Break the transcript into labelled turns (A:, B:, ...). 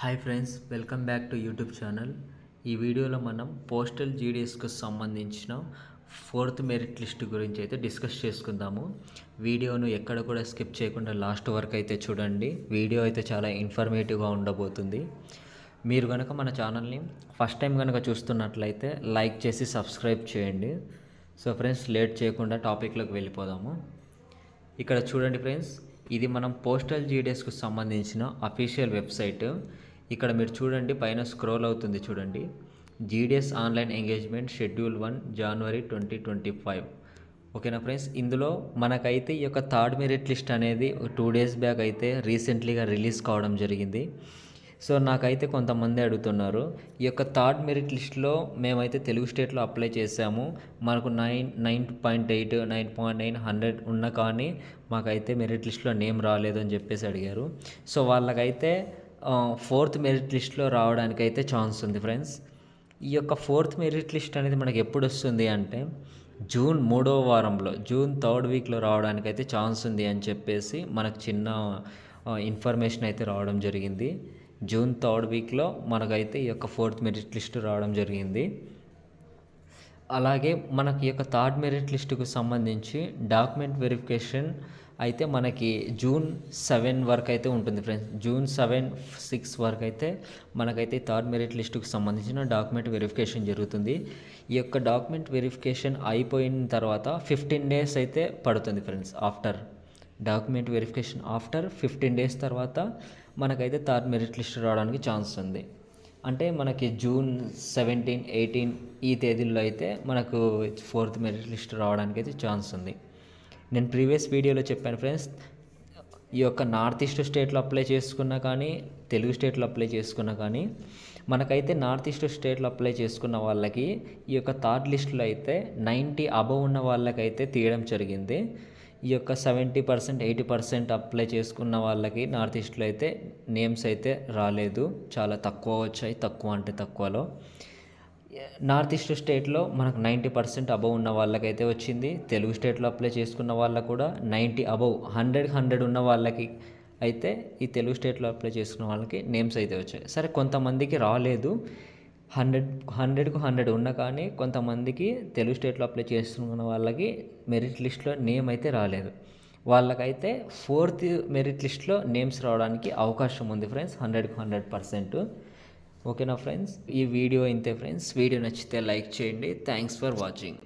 A: Hi friends, welcome back to YouTube channel. ఈ వీడియోలో మనం పోస్టల్ జీడీఎస్కు సంబంధించిన 4th మెరిట్ లిస్ట్ గురించి అయితే డిస్కస్ చేసుకుందాము. వీడియోను ఎక్కడ కూడా స్కిప్ చేయకుండా లాస్ట్ వరకు అయితే చూడండి. వీడియో అయితే చాలా ఇన్ఫర్మేటివ్గా ఉండబోతుంది. మీరు కనుక మన ఛానల్ని ఫస్ట్ టైం కనుక చూస్తున్నట్లయితే లైక్ చేసి సబ్స్క్రైబ్ చేయండి. సో ఫ్రెండ్స్, లేట్ చేయకుండా టాపిక్లోకి వెళ్ళిపోదాము. ఇక్కడ చూడండి ఫ్రెండ్స్, ఇది మనం పోస్టల్ జీడీఎస్కు సంబంధించిన అఫీషియల్ వెబ్సైట్. ఇక్కడ మీరు చూడండి, పైన స్క్రోల్ అవుతుంది చూడండి, జీడీఎస్ ఆన్లైన్ ఎంగేజ్మెంట్ షెడ్యూల్ 1 జనవరి 2025. ఓకేనా ఫ్రెండ్స్, ఇందులో మనకైతే ఈ యొక్క థర్డ్ మెరిట్ లిస్ట్ అనేది 2 days బ్యాక్ అయితే రీసెంట్లీగా రిలీజ్ కావడం జరిగింది. సో నాకైతే కొంతమంది అడుగుతున్నారు, ఈ యొక్క థర్డ్ మెరిట్ లిస్ట్లో మేమైతే తెలుగు స్టేట్లో అప్లై చేసాము, మనకు 9.8 9.9 100 ఉన్న కానీ మాకైతే మెరిట్ లిస్ట్లో నేమ్ రాలేదు అని చెప్పేసి అడిగారు. సో వాళ్ళకైతే 4th మెరిట్ లిస్ట్లో రావడానికైతే ఛాన్స్ ఉంది ఫ్రెండ్స్. ఈ యొక్క 4th మెరిట్ లిస్ట్ అనేది మనకి ఎప్పుడు వస్తుంది అంటే జూన్ 3వ వారంలో, జూన్ 3rd వీక్లో రావడానికైతే ఛాన్స్ ఉంది అని చెప్పేసి మనకు చిన్న ఇన్ఫర్మేషన్ అయితే రావడం జరిగింది. జూన్ 3rd వీక్లో మనకైతే ఈ యొక్క 4th మెరిట్ లిస్ట్ రావడం జరిగింది. అలాగే మనకి ఈ యొక్క థర్డ్ మెరిట్ లిస్టుకు సంబంధించి డాక్యుమెంట్ వెరిఫికేషన్ అయితే మనకి జూన్ 7 వరకు అయితే ఉంటుంది ఫ్రెండ్స్. జూన్ 7, 6 వరకు అయితే మనకైతే థర్డ్ మెరిట్ లిస్టుకు సంబంధించిన డాక్యుమెంట్ వెరిఫికేషన్ జరుగుతుంది. ఈ యొక్క డాక్యుమెంట్ వెరిఫికేషన్ అయిపోయిన తర్వాత 15 days అయితే పడుతుంది friends. After document verification after 15 days తర్వాత మనకైతే థర్డ్ మెరిట్ లిస్ట్ రావడానికి ఛాన్స్ ఉంది. అంటే మనకి జూన్ 17, 18 ఈ తేదీల్లో అయితే మనకు 4th మెరిట్ లిస్ట్ రావడానికి అయితే ఛాన్స్ ఉంది. నేను ప్రీవియస్ వీడియోలో చెప్పాను ఫ్రెండ్స్, ఈ యొక్క నార్త్ ఈస్ట్ స్టేట్లో అప్లై చేసుకున్నా కానీ, తెలుగు స్టేట్లో అప్లై చేసుకున్నా కానీ, మనకైతే నార్త్ ఈస్ట్ స్టేట్లో అప్లై చేసుకున్న వాళ్ళకి ఈ యొక్క థర్డ్ లిస్ట్లో అయితే 90 అబవ్ ఉన్న వాళ్ళకైతే తీయడం జరిగింది. ఈ యొక్క 70%, 80% అప్లై చేసుకున్న వాళ్ళకి నార్త్ ఈస్ట్లో అయితే నేమ్స్ అయితే రాలేదు, చాలా తక్కువ వచ్చాయి. తక్కువ అంటే తక్కువలో నార్త్ ఈస్ట్ స్టేట్లో మనకు 90% అబవ్ ఉన్న వాళ్ళకైతే వచ్చింది. తెలుగు స్టేట్లో అప్లై చేసుకున్న వాళ్ళకు కూడా 90 అబవ్ 100 ఉన్న వాళ్ళకి అయితే ఈ తెలుగు స్టేట్లో అప్లై చేసుకున్న వాళ్ళకి నేమ్స్ అయితే వచ్చాయి. సరే, కొంతమందికి రాలేదు, 100కు 100 ఉన్న కానీ కొంతమందికి తెలుగు స్టేట్లో అప్లై చేసుకున్న వాళ్ళకి మెరిట్ లిస్ట్లో నేమ్ అయితే రాలేదు. వాళ్ళకైతే 4th మెరిట్ లిస్ట్లో నేమ్స్ రావడానికి అవకాశం ఉంది ఫ్రెండ్స్, 100కు 100%. ఓకేనా ఫ్రెండ్స్, ఈ వీడియో ఇంతే ఫ్రెండ్స్. వీడియో నచ్చితే లైక్ చేయండి. Thanks for watching.